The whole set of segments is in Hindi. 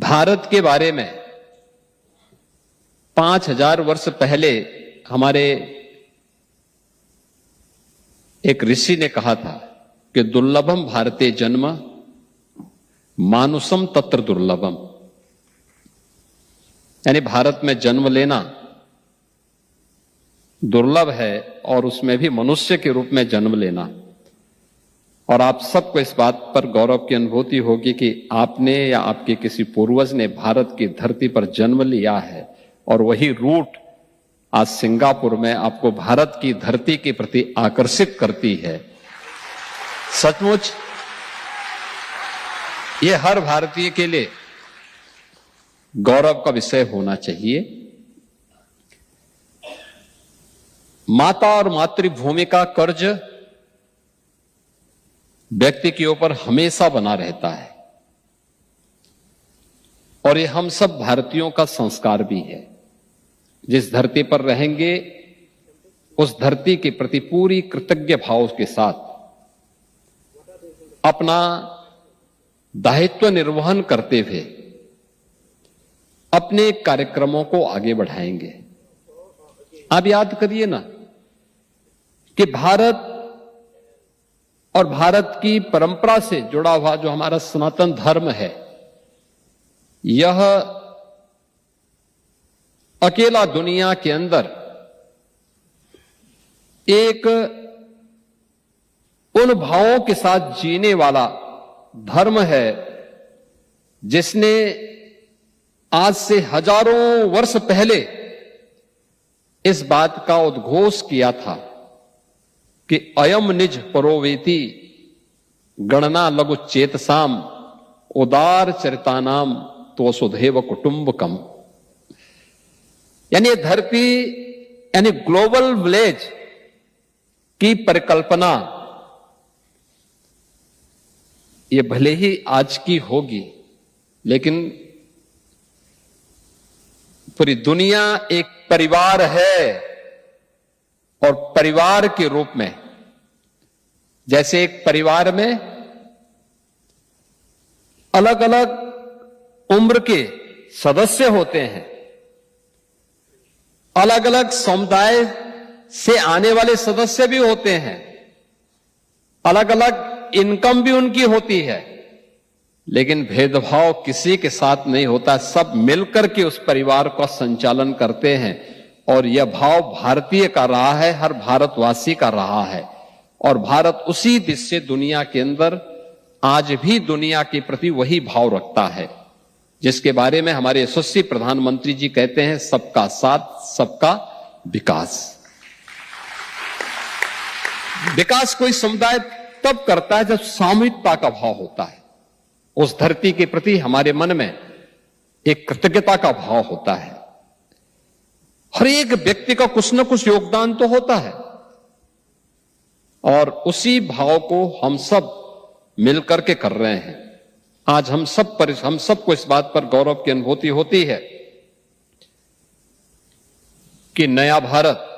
भारत के बारे में 5000 वर्ष पहले हमारे एक ऋषि ने कहा था कि दुर्लभम भारते जन्म मानुषम तत्र दुर्लभम, यानी भारत में जन्म लेना दुर्लभ है और उसमें भी मनुष्य के रूप में जन्म लेना। और आप सबको इस बात पर गौरव की अनुभूति होगी कि आपने या आपके किसी पूर्वज ने भारत की धरती पर जन्म लिया है और वही रूट आज सिंगापुर में आपको भारत की धरती के प्रति आकर्षित करती है। सचमुच ये हर भारतीय के लिए गौरव का विषय होना चाहिए। माता और मातृभूमि का कर्ज व्यक्ति के ऊपर हमेशा बना रहता है और ये हम सब भारतीयों का संस्कार भी है। जिस धरती पर रहेंगे उस धरती के प्रति पूरी कृतज्ञ भाव के साथ अपना दायित्व निर्वहन करते हुए अपने कार्यक्रमों को आगे बढ़ाएंगे। आप याद करिए ना कि भारत और भारत की परंपरा से जुड़ा हुआ जो हमारा सनातन धर्म है, यह अकेला दुनिया के अंदर एक उन भावों के साथ जीने वाला धर्म है जिसने आज से हजारों वर्ष पहले इस बात का उद्घोष किया था कि अयम निज परोवेति गणना लघु चेतसाम उदार चरितानाम तो वसुधैव कुटुंबकम। यानी धरती यानी ग्लोबल विलेज की परिकल्पना ये भले ही आज की होगी, लेकिन पूरी दुनिया एक परिवार है और परिवार के रूप में जैसे एक परिवार में अलग अलग उम्र के सदस्य होते हैं, अलग अलग समुदाय से आने वाले सदस्य भी होते हैं, अलग अलग इनकम भी उनकी होती है, लेकिन भेदभाव किसी के साथ नहीं होता। सब मिलकर के उस परिवार का संचालन करते हैं और यह भाव भारतीय का रहा है, हर भारतवासी का रहा है। और भारत उसी दिशा से दुनिया के अंदर आज भी दुनिया के प्रति वही भाव रखता है जिसके बारे में हमारे यशस्वी प्रधानमंत्री जी कहते हैं, सबका साथ सबका विकास। विकास कोई समुदाय तब करता है जब सामूहिकता का भाव होता है, उस धरती के प्रति हमारे मन में एक कृतज्ञता का भाव होता है। हर एक व्यक्ति का कुछ न कुछ योगदान तो होता है और उसी भाव को हम सब मिलकर के कर रहे हैं। आज हम सबको इस बात पर गौरव की अनुभूति होती है कि नया भारत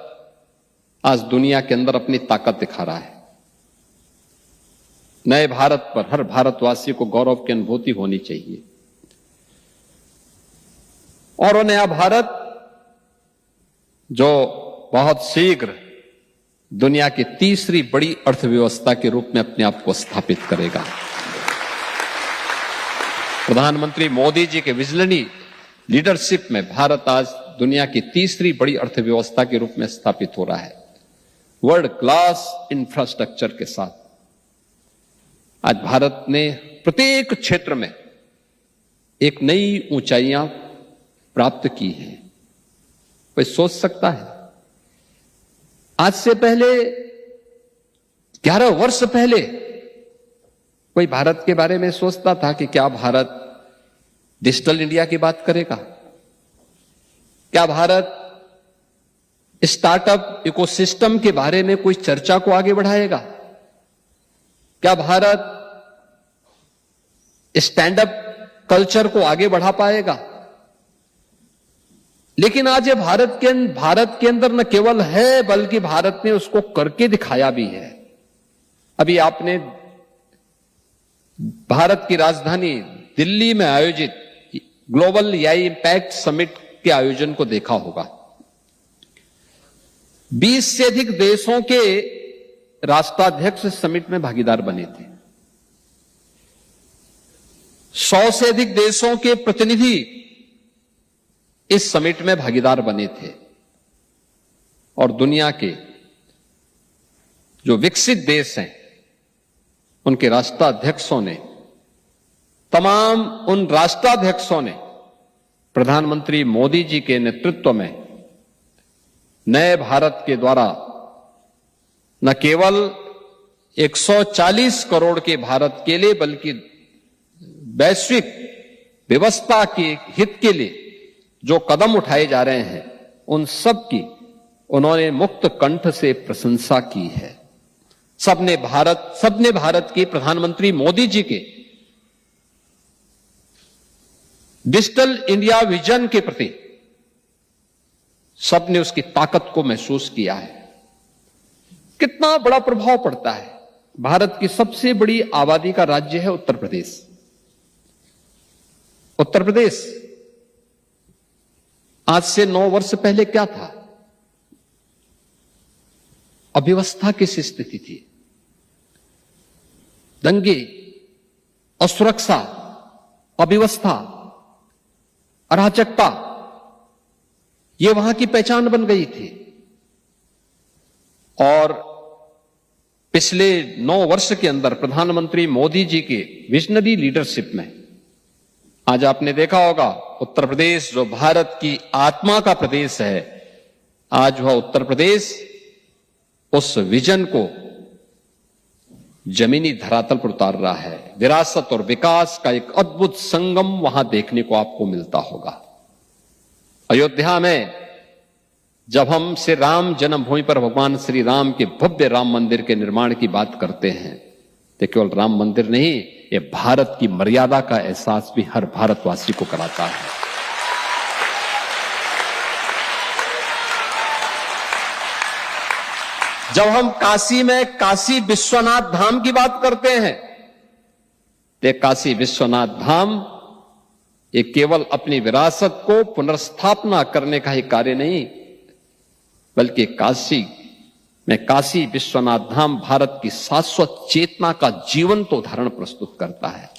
आज दुनिया के अंदर अपनी ताकत दिखा रहा है। नए भारत पर हर भारतवासी को गौरव की अनुभूति होनी चाहिए और वो नया भारत जो बहुत शीघ्र दुनिया की तीसरी बड़ी अर्थव्यवस्था के रूप में अपने आप को स्थापित करेगा। प्रधानमंत्री मोदी जी के विजनरी लीडरशिप में भारत आज दुनिया की तीसरी बड़ी अर्थव्यवस्था के रूप में स्थापित हो रहा है, वर्ल्ड क्लास इंफ्रास्ट्रक्चर के साथ। आज भारत ने प्रत्येक क्षेत्र में एक नई ऊंचाइयां प्राप्त की हैं। कोई सोच सकता है आज से पहले 11 वर्ष पहले कोई भारत के बारे में सोचता था कि क्या भारत डिजिटल इंडिया की बात करेगा? क्या भारत स्टार्टअप इकोसिस्टम के बारे में कोई चर्चा को आगे बढ़ाएगा? क्या भारत स्टैंड अप कल्चर को आगे बढ़ा पाएगा? लेकिन आज ये भारत के अंदर न केवल है बल्कि भारत ने उसको करके दिखाया भी है। अभी आपने भारत की राजधानी दिल्ली में आयोजित ग्लोबल एआई इंपैक्ट समिट के आयोजन को देखा होगा। 20 से अधिक देशों के राष्ट्राध्यक्ष समिट में भागीदार बने थे। 100 से अधिक देशों के प्रतिनिधि इस समिट में भागीदार बने थे और दुनिया के जो विकसित देश हैं उनके राष्ट्राध्यक्षों ने, तमाम उन राष्ट्राध्यक्षों ने प्रधानमंत्री मोदी जी के नेतृत्व में नए भारत के द्वारा न केवल 140 करोड़ के भारत के लिए बल्कि वैश्विक व्यवस्था के हित के लिए जो कदम उठाए जा रहे हैं उन सब की उन्होंने मुक्त कंठ से प्रशंसा की है। सबने भारत के प्रधानमंत्री मोदी जी के डिजिटल इंडिया विजन के प्रति सबने उसकी ताकत को महसूस किया है। कितना बड़ा प्रभाव पड़ता है। भारत की सबसे बड़ी आबादी का राज्य है उत्तर प्रदेश। उत्तर प्रदेश आज से 9 वर्ष पहले क्या था? अव्यवस्था की स्थिति थी। दंगे, असुरक्षा, अव्यवस्था, अराजकता, ये वहां की पहचान बन गई थी। और पिछले 9 वर्ष के अंदर प्रधानमंत्री मोदी जी के विजनरी लीडरशिप में आज आपने देखा होगा उत्तर प्रदेश जो भारत की आत्मा का प्रदेश है, आज वह उत्तर प्रदेश उस विजन को जमीनी धरातल पर उतार रहा है। विरासत और विकास का एक अद्भुत संगम वहां देखने को आपको मिलता होगा। अयोध्या में जब हम श्री राम जन्मभूमि पर भगवान श्री राम के भव्य राम मंदिर के निर्माण की बात करते हैं तो केवल राम मंदिर नहीं, ये भारत की मर्यादा का एहसास भी हर भारतवासी को कराता है। जब हम काशी में काशी विश्वनाथ धाम की बात करते हैं तो काशी विश्वनाथ धाम ये केवल अपनी विरासत को पुनर्स्थापना करने का ही कार्य नहीं, बल्कि काशी में काशी विश्वनाथ धाम भारत की शाश्वत चेतना का जीवंत उदाहरण प्रस्तुत करता है।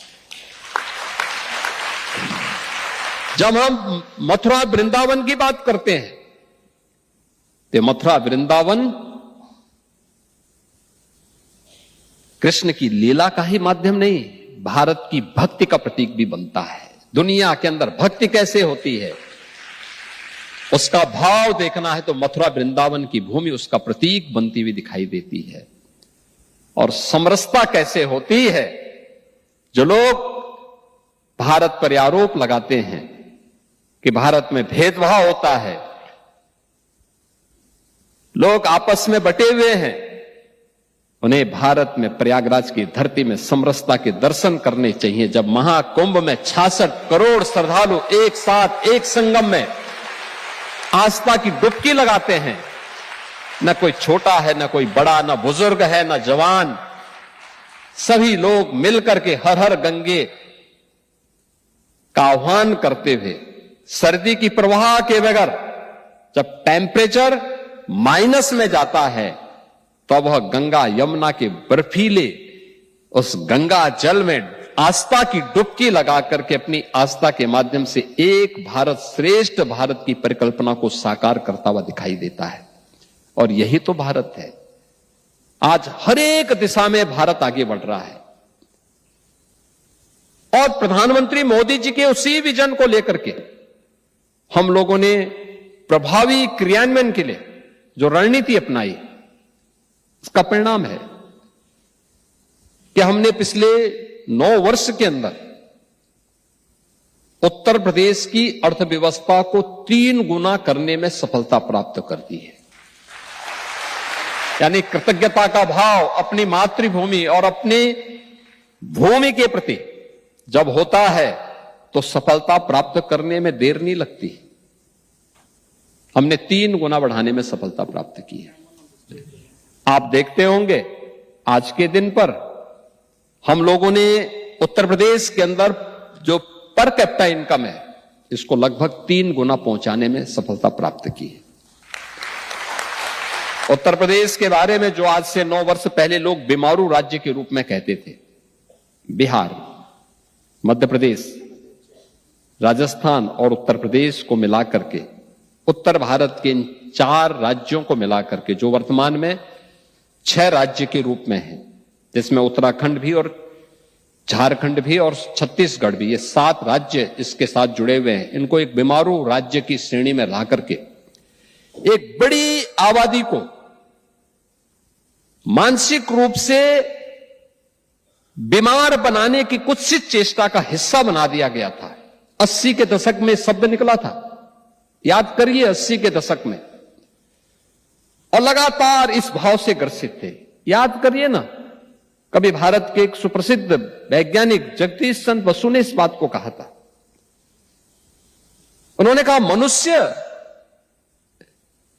जब हम मथुरा वृंदावन की बात करते हैं तो मथुरा वृंदावन कृष्ण की लीला का ही माध्यम नहीं, भारत की भक्ति का प्रतीक भी बनता है। दुनिया के अंदर भक्ति कैसे होती है उसका भाव देखना है तो मथुरा वृंदावन की भूमि उसका प्रतीक बनती हुई दिखाई देती है। और समरसता कैसे होती है, जो लोग भारत पर आरोप लगाते हैं कि भारत में भेदभाव होता है, लोग आपस में बटे हुए हैं, उन्हें भारत में प्रयागराज की धरती में समरसता के दर्शन करने चाहिए। जब महाकुंभ में 66 करोड़ श्रद्धालु एक साथ एक संगम में आस्था की डुबकी लगाते हैं, न कोई छोटा है, न कोई बड़ा, न बुजुर्ग है, न जवान, सभी लोग मिलकर के हर हर गंगे का आह्वान करते हुए सर्दी की प्रवाह के बगैर जब टेम्परेचर माइनस में जाता है तो वह गंगा यमुना के बर्फीले उस गंगा जल में आस्था की डुबकी लगा करके अपनी आस्था के माध्यम से एक भारत श्रेष्ठ भारत की परिकल्पना को साकार करता हुआ दिखाई देता है। और यही तो भारत है। आज हर एक दिशा में भारत आगे बढ़ रहा है और प्रधानमंत्री मोदी जी के उसी विजन को लेकर के हम लोगों ने प्रभावी क्रियान्वयन के लिए जो रणनीति अपनाई, इसका परिणाम है कि हमने पिछले 9 वर्ष के अंदर उत्तर प्रदेश की अर्थव्यवस्था को 3 गुना करने में सफलता प्राप्त कर दी है। यानी कृतज्ञता का भाव अपनी मातृभूमि और अपनी भूमि के प्रति जब होता है तो सफलता प्राप्त करने में देर नहीं लगती। हमने 3 गुना बढ़ाने में सफलता प्राप्त की है। आप देखते होंगे आज के दिन पर हम लोगों ने उत्तर प्रदेश के अंदर जो पर कैपिटा इनकम है इसको लगभग 3 गुना पहुंचाने में सफलता प्राप्त की है। उत्तर प्रदेश के बारे में जो आज से 9 वर्ष पहले लोग बीमारू राज्य के रूप में कहते थे, बिहार, मध्य प्रदेश, राजस्थान और उत्तर प्रदेश को मिलाकर के, उत्तर भारत के इन 4 राज्यों को मिलाकर के, जो वर्तमान में 6 राज्य के रूप में है, जिसमें उत्तराखंड भी और झारखंड भी और छत्तीसगढ़ भी, ये 7 राज्य इसके साथ जुड़े हुए हैं। इनको एक बीमारू राज्य की श्रेणी में ला करके एक बड़ी आबादी को मानसिक रूप से बीमार बनाने की कुत्सित चेष्टा का हिस्सा बना दिया गया था। 80 के दशक में शब्द निकला था, याद करिए 80 के दशक में, और लगातार इस भाव से ग्रसित थे। याद करिए ना, कभी भारत के एक सुप्रसिद्ध वैज्ञानिक जगदीश चंद्र बसु ने इस बात को कहा था। उन्होंने कहा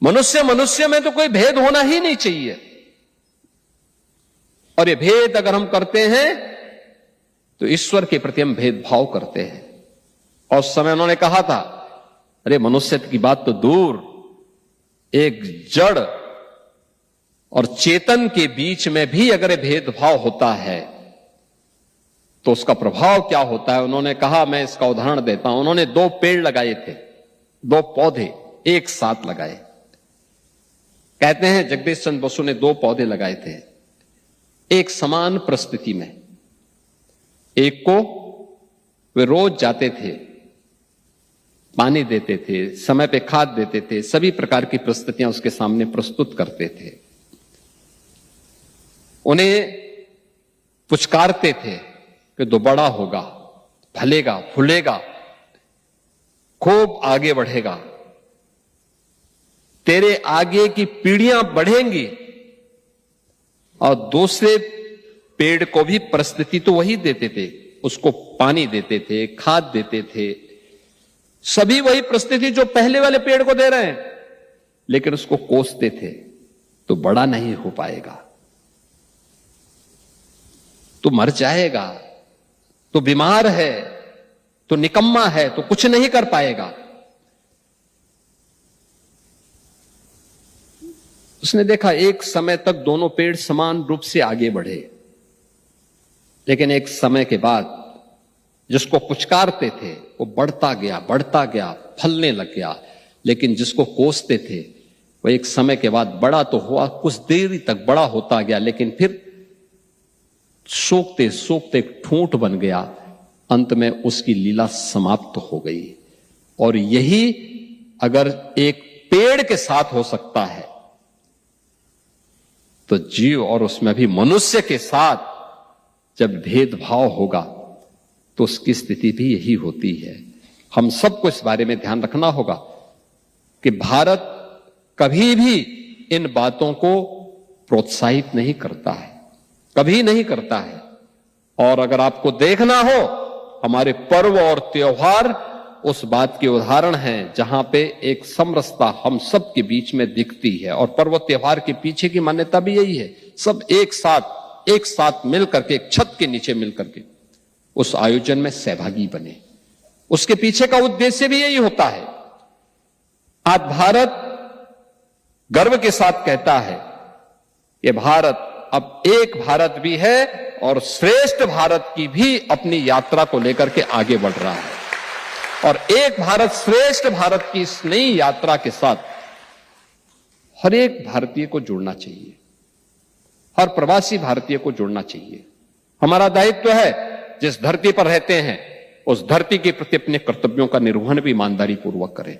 मनुष्य में तो कोई भेद होना ही नहीं चाहिए, और ये भेद अगर हम करते हैं तो ईश्वर के प्रति हम भेदभाव करते हैं। और उस समय उन्होंने कहा था, अरे मनुष्य की बात तो दूर, एक जड़ और चेतन के बीच में भी अगर भेदभाव होता है तो उसका प्रभाव क्या होता है। उन्होंने कहा, मैं इसका उदाहरण देता हूं। उन्होंने 2 पेड़ लगाए थे, 2 पौधे एक साथ लगाए। कहते हैं जगदीश चंद्र बसु ने 2 पौधे लगाए थे एक समान परिस्थिति में। एक को वे रोज जाते थे, पानी देते थे, समय पे खाद देते थे, सभी प्रकार की परिस्थितियां उसके सामने प्रस्तुत करते थे। उन्हें पुचकारते थे कि तू बड़ा होगा, फलेगा, फूलेगा, खूब आगे बढ़ेगा, तेरे आगे की पीढ़ियां बढ़ेंगी। और दूसरे पेड़ को भी परिस्थिति तो वही देते थे, उसको पानी देते थे, खाद देते थे, सभी वही परिस्थिति जो पहले वाले पेड़ को दे रहे हैं, लेकिन उसको कोसते थे तो बड़ा नहीं हो पाएगा, तो मर जाएगा, तो बीमार है, तो निकम्मा है, तो कुछ नहीं कर पाएगा। उसने देखा एक समय तक दोनों पेड़ समान रूप से आगे बढ़े, लेकिन एक समय के बाद जिसको पुचकारते थे वो बढ़ता गया, फलने लग गया, लेकिन जिसको कोसते थे वो एक समय के बाद बड़ा तो हुआ, कुछ देर तक बड़ा होता गया, लेकिन फिर सोखते सोखते ठूंठ बन गया, अंत में उसकी लीला समाप्त हो गई। और यही अगर एक पेड़ के साथ हो सकता है तो जीव और उसमें भी मनुष्य के साथ जब भेदभाव होगा तो उसकी स्थिति भी यही होती है। हम सबको इस बारे में ध्यान रखना होगा कि भारत कभी भी इन बातों को प्रोत्साहित नहीं करता है, कभी नहीं करता है। और अगर आपको देखना हो, हमारे पर्व और त्योहार उस बात के उदाहरण हैं जहां पे एक समरसता हम सब के बीच में दिखती है। और पर्व त्योहार के पीछे की मान्यता भी यही है, सब एक साथ मिलकर के, एक छत के नीचे मिलकर के उस आयोजन में सहभागी बने। उसके पीछे का उद्देश्य भी यही होता है। आज भारत गर्व के साथ कहता है कि भारत अब एक भारत भी है और श्रेष्ठ भारत की भी अपनी यात्रा को लेकर के आगे बढ़ रहा है। और एक भारत श्रेष्ठ भारत की इस नई यात्रा के साथ हर एक भारतीय को जुड़ना चाहिए, हर प्रवासी भारतीय को जुड़ना चाहिए। हमारा दायित्व है, जिस धरती पर रहते हैं उस धरती के प्रति अपने कर्तव्यों का निर्वहन भी ईमानदारी पूर्वक करें।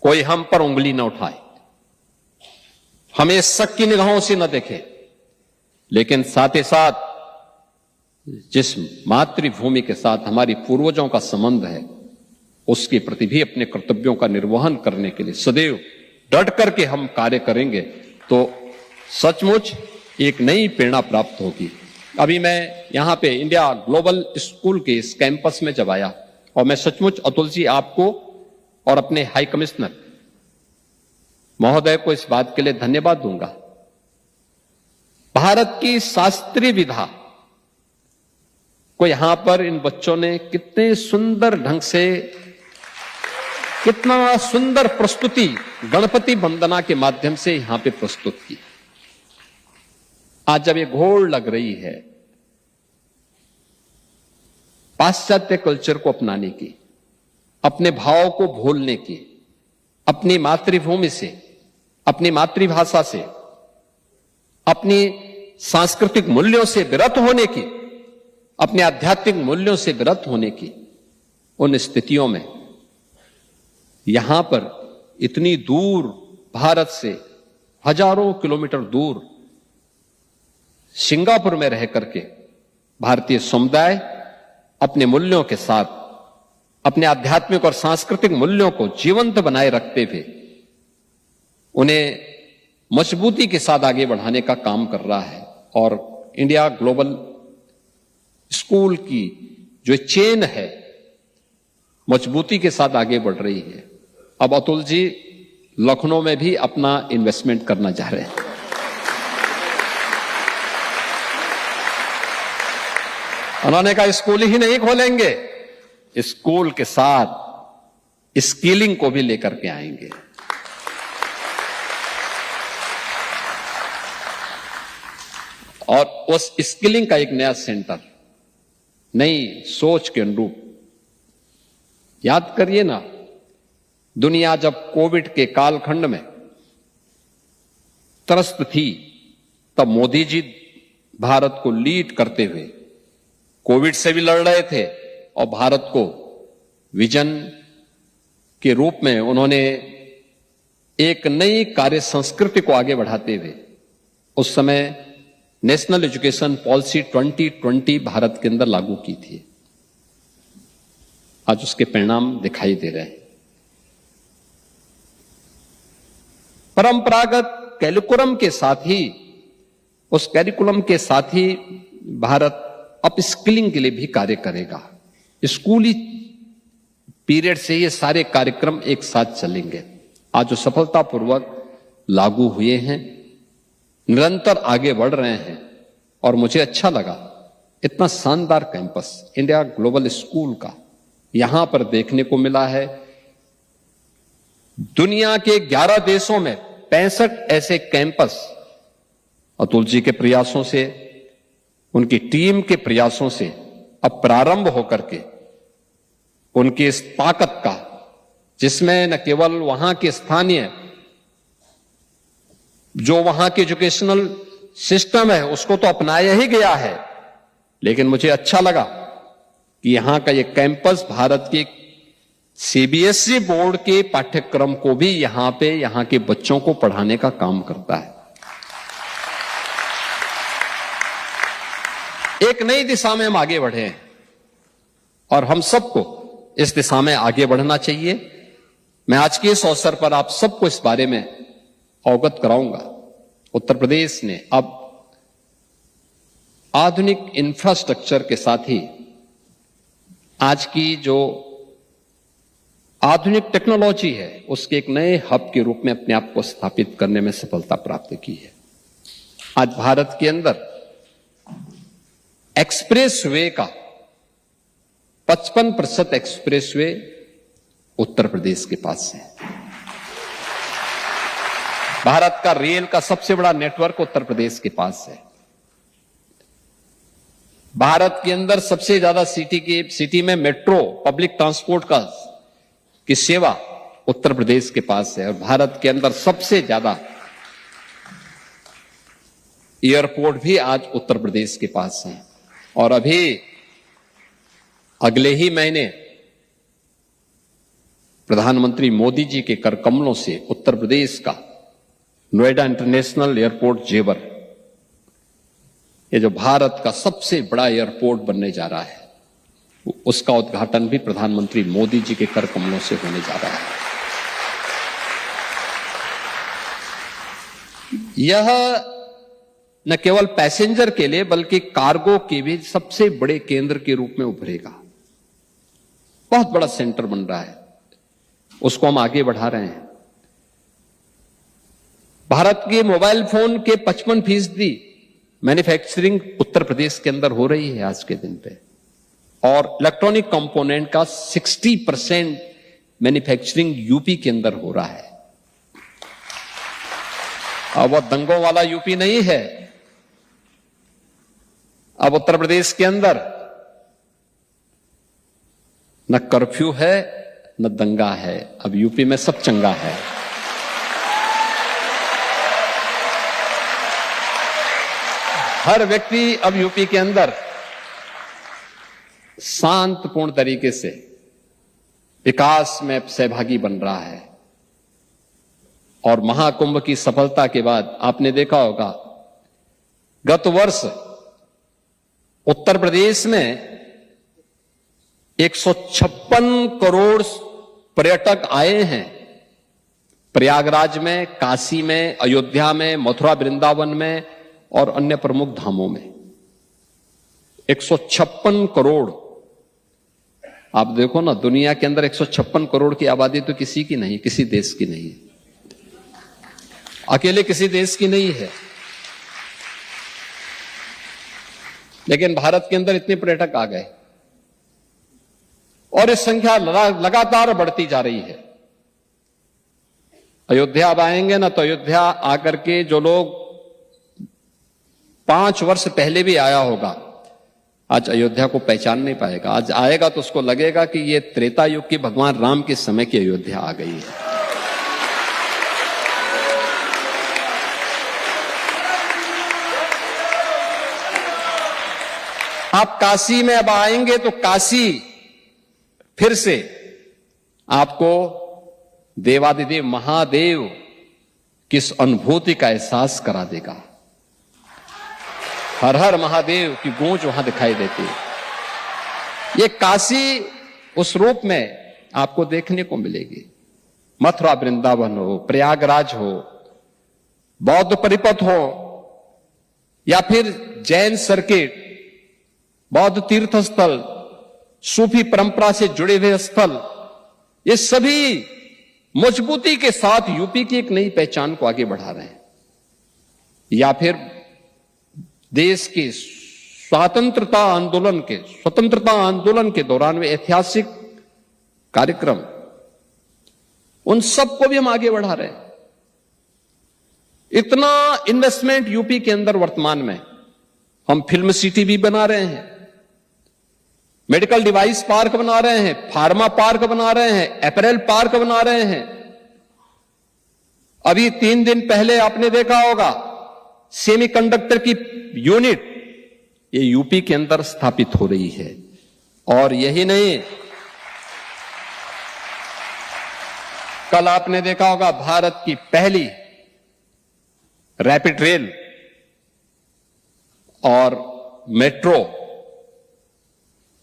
कोई हम पर उंगली न उठाए, हमें शक की निगाहों से न देखे, लेकिन साथ ही साथ जिस मातृभूमि के साथ हमारी पूर्वजों का संबंध है उसके प्रति भी अपने कर्तव्यों का निर्वहन करने के लिए सदैव डट करके हम कार्य करेंगे तो सचमुच एक नई प्रेरणा प्राप्त होगी। अभी मैं यहां पे इंडिया ग्लोबल स्कूल के इस कैंपस में जब आया, और मैं सचमुच अतुल जी आपको और अपने हाई कमिश्नर महोदय को इस बात के लिए धन्यवाद दूंगा। भारत की शास्त्रीय विधा को यहां पर इन बच्चों ने कितने सुंदर ढंग से कितना सुंदर प्रस्तुति गणपति वंदना के माध्यम से यहां पे प्रस्तुत की। आज जब ये घोड़ लग रही है पाश्चात्य कल्चर को अपनाने की, अपने भाव को भूलने की, अपनी मातृभूमि से, अपनी मातृभाषा से, अपनी सांस्कृतिक मूल्यों से विरत होने की, अपने आध्यात्मिक मूल्यों से विरत होने की, उन स्थितियों में यहां पर इतनी दूर भारत से हजारों किलोमीटर दूर सिंगापुर में रह करके भारतीय समुदाय अपने मूल्यों के साथ, अपने आध्यात्मिक और सांस्कृतिक मूल्यों को जीवंत बनाए रखते हुए उन्हें मजबूती के साथ आगे बढ़ाने का काम कर रहा है। और इंडिया ग्लोबल स्कूल की जो चेन है मजबूती के साथ आगे बढ़ रही है। अब अतुल जी लखनऊ में भी अपना इन्वेस्टमेंट करना चाह रहे हैं। उन्होंने कहा स्कूल ही नहीं खोलेंगे, स्कूल के साथ स्किलिंग को भी लेकर के आएंगे। और उस स्किलिंग का एक नया सेंटर, नई सोच के अनुरूप। याद करिए ना, दुनिया जब कोविड के कालखंड में त्रस्त थी तब मोदी जी भारत को लीड करते हुए कोविड से भी लड़ रहे थे और भारत को विजन के रूप में उन्होंने एक नई कार्य संस्कृति को आगे बढ़ाते हुए उस समय नेशनल एजुकेशन पॉलिसी 2020 भारत के अंदर लागू की थी। आज उसके परिणाम दिखाई दे रहे हैं। परंपरागत कैरिकुलम के साथ ही, उस कैरिकुलम के साथ ही भारत अप स्किलिंग के लिए भी कार्य करेगा। स्कूली पीरियड से ये सारे कार्यक्रम एक साथ चलेंगे। आज जो सफलतापूर्वक लागू हुए हैं, निरंतर आगे बढ़ रहे हैं। और मुझे अच्छा लगा इतना शानदार कैंपस इंडिया ग्लोबल स्कूल का यहां पर देखने को मिला है। दुनिया के 11 देशों में 65 ऐसे कैंपस अतुल जी के प्रयासों से, उनकी टीम के प्रयासों से अब प्रारंभ होकर के उनकी इस ताकत का, जिसमें न केवल वहां के स्थानीय जो वहां के एजुकेशनल सिस्टम है उसको तो अपनाया ही गया है, लेकिन मुझे अच्छा लगा कि यहां का ये कैंपस भारत के सीबीएसई बोर्ड के पाठ्यक्रम को भी यहां पे यहां के बच्चों को पढ़ाने का काम करता है। एक नई दिशा में हम आगे बढ़े हैं और हम सबको इस दिशा में आगे बढ़ना चाहिए। मैं आज के इस अवसर पर आप सबको इस बारे में अवगत कराऊंगा। उत्तर प्रदेश ने अब आधुनिक इंफ्रास्ट्रक्चर के साथ ही आज की जो आधुनिक टेक्नोलॉजी है उसके एक नए हब के रूप में अपने आप को स्थापित करने में सफलता प्राप्त की है। आज भारत के अंदर एक्सप्रेस वे का 55% एक्सप्रेस वे उत्तर प्रदेश के पास है। भारत का रेल का सबसे बड़ा नेटवर्क उत्तर प्रदेश के पास है। भारत के अंदर सबसे ज्यादा सिटी में मेट्रो पब्लिक ट्रांसपोर्ट की सेवा उत्तर प्रदेश के पास है। और भारत के अंदर सबसे ज्यादा एयरपोर्ट भी आज उत्तर प्रदेश के पास है। और अभी अगले ही महीने प्रधानमंत्री मोदी जी के कर कमलों से उत्तर प्रदेश का नोएडा इंटरनेशनल एयरपोर्ट जेवर, ये जो भारत का सबसे बड़ा एयरपोर्ट बनने जा रहा है, उसका उद्घाटन भी प्रधानमंत्री मोदी जी के कर कमलों से होने जा रहा है। यह न केवल पैसेंजर के लिए बल्कि कार्गो के भी सबसे बड़े केंद्र के रूप में उभरेगा। बहुत बड़ा सेंटर बन रहा है, उसको हम आगे बढ़ा रहे हैं। भारत के मोबाइल फोन के 55% मैन्युफैक्चरिंग उत्तर प्रदेश के अंदर हो रही है आज के दिन पे। और इलेक्ट्रॉनिक कंपोनेंट का 60% मैन्युफैक्चरिंग यूपी के अंदर हो रहा है। अब वो दंगों वाला यूपी नहीं है। अब उत्तर प्रदेश के अंदर न कर्फ्यू है न दंगा है, अब यूपी में सब चंगा है। हर व्यक्ति अब यूपी के अंदर शांतपूर्ण तरीके से विकास में सहभागी बन रहा है। और महाकुंभ की सफलता के बाद आपने देखा होगा, गत वर्ष उत्तर प्रदेश में 156 करोड़ पर्यटक आए हैं। प्रयागराज में, काशी में, अयोध्या में, मथुरा वृंदावन में और अन्य प्रमुख धामों में 156 करोड़। आप देखो ना, दुनिया के अंदर 156 करोड़ की आबादी तो किसी की नहीं, किसी देश की नहीं है, अकेले किसी देश की नहीं है। लेकिन भारत के अंदर इतने पर्यटक आ गए और इस संख्या लगातार बढ़ती जा रही है। अयोध्या अब आएंगे ना, तो अयोध्या आकर के जो लोग 5 वर्ष पहले भी आया होगा, आज अयोध्या को पहचान नहीं पाएगा। आज आएगा तो उसको लगेगा कि ये त्रेता युग की भगवान राम के समय की अयोध्या आ गई है। आप काशी में अब आएंगे तो काशी फिर से आपको देवादिदेव महादेव किस अनुभूति का एहसास करा देगा। हर हर महादेव की गूंज वहां दिखाई देती है। ये काशी उस रूप में आपको देखने को मिलेगी। मथुरा वृंदावन हो, प्रयागराज हो, बौद्ध परिपथ हो, या फिर जैन सर्किट, बौद्ध तीर्थ स्थल, सूफी परंपरा से जुड़े हुए स्थल, ये सभी मजबूती के साथ यूपी की एक नई पहचान को आगे बढ़ा रहे हैं। या फिर देश के स्वतंत्रता आंदोलन के दौरान वे ऐतिहासिक कार्यक्रम, उन सबको भी हम आगे बढ़ा रहे हैं। इतना इन्वेस्टमेंट यूपी के अंदर वर्तमान में, हम फिल्म सिटी भी बना रहे हैं, मेडिकल डिवाइस पार्क बना रहे हैं, फार्मा पार्क बना रहे हैं, अपैरल पार्क बना रहे हैं। अभी 3 दिन पहले आपने देखा होगा, सेमीकंडक्टर की यूनिट ये यूपी के अंदर स्थापित हो रही है। और यही नहीं, कल आपने देखा होगा भारत की पहली रैपिड रेल और मेट्रो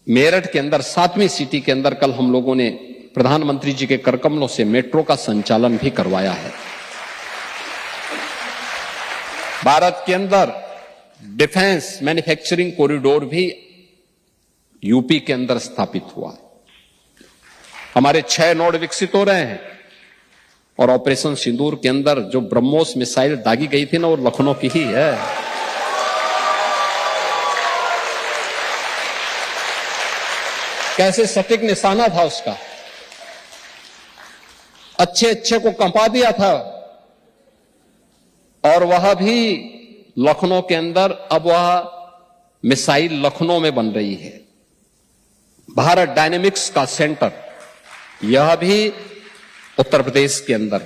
मेरठ के अंदर 7वीं सिटी के अंदर कल हम लोगों ने प्रधानमंत्री जी के करकमलों से मेट्रो का संचालन भी करवाया है। भारत के अंदर डिफेंस मैन्युफैक्चरिंग कॉरिडोर भी यूपी के अंदर स्थापित हुआ है। हमारे 6 नोड विकसित हो रहे हैं और ऑपरेशन सिंदूर के अंदर जो ब्रह्मोस मिसाइल दागी गई थी ना, वो लखनऊ की ही है। कैसे सटीक निशाना था उसका, अच्छे को कंपा दिया था। और वह भी लखनऊ के अंदर, अब वह मिसाइल लखनऊ में बन रही है। भारत डायनेमिक्स का सेंटर यह भी उत्तर प्रदेश के अंदर,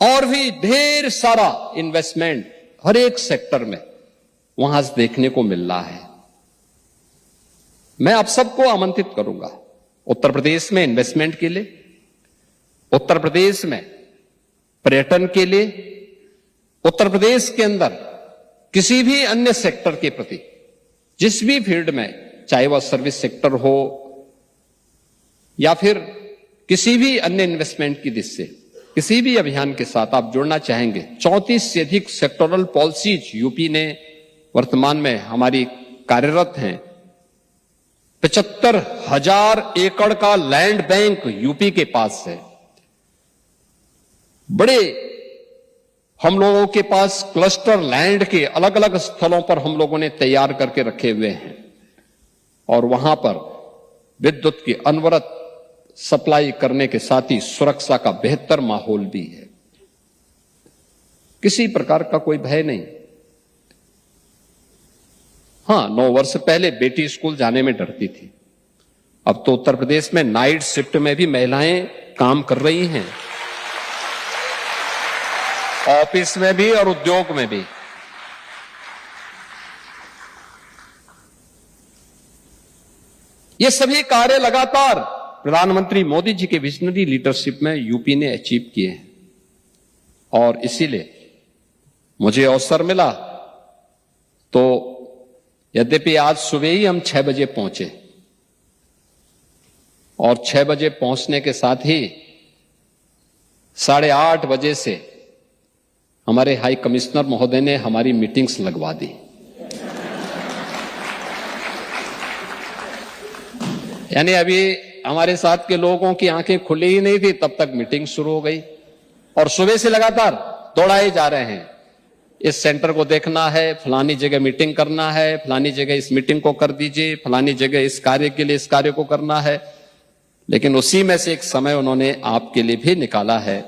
और भी ढेर सारा इन्वेस्टमेंट हर एक सेक्टर में वहां से देखने को मिल रहा है। मैं आप सबको आमंत्रित करूंगा उत्तर प्रदेश में इन्वेस्टमेंट के लिए, उत्तर प्रदेश में पर्यटन के लिए, उत्तर प्रदेश के अंदर किसी भी अन्य सेक्टर के प्रति, जिस भी फील्ड में, चाहे वह सर्विस सेक्टर हो या फिर किसी भी अन्य इन्वेस्टमेंट की दिशा से किसी भी अभियान के साथ आप जुड़ना चाहेंगे। 34 से अधिक सेक्टोरल पॉलिसीज यूपी ने वर्तमान में हमारी कार्यरत हैं। 75,000 एकड़ का लैंड बैंक यूपी के पास है। बड़े हम लोगों के पास क्लस्टर लैंड के अलग अलग स्थलों पर हम लोगों ने तैयार करके रखे हुए हैं और वहां पर विद्युत की अनवरत सप्लाई करने के साथ ही सुरक्षा का बेहतर माहौल भी है। किसी प्रकार का कोई भय नहीं। हां, 9 वर्ष पहले बेटी स्कूल जाने में डरती थी। अब तो उत्तर प्रदेश में नाइट शिफ्ट में भी महिलाएं काम कर रही हैं, ऑफिस में भी और उद्योग में भी। ये सभी कार्य लगातार प्रधानमंत्री मोदी जी के विजनरी लीडरशिप में यूपी ने अचीव किए हैं। और इसीलिए मुझे अवसर मिला तो यद्यपि आज सुबह ही हम 6 बजे पहुंचे और 6 बजे पहुंचने के साथ ही 8:30 बजे से हमारे हाई कमिश्नर महोदय ने हमारी मीटिंग्स लगवा दी। यानी अभी हमारे साथ के लोगों की आंखें खुली ही नहीं थी, तब तक मीटिंग शुरू हो गई और सुबह से लगातार दौड़ाए जा रहे हैं। इस सेंटर को देखना है, फलानी जगह मीटिंग करना है, फलानी जगह इस मीटिंग को कर दीजिए, फलानी जगह इस कार्य के लिए इस कार्य को करना है। लेकिन उसी में से एक समय उन्होंने आपके लिए भी निकाला है।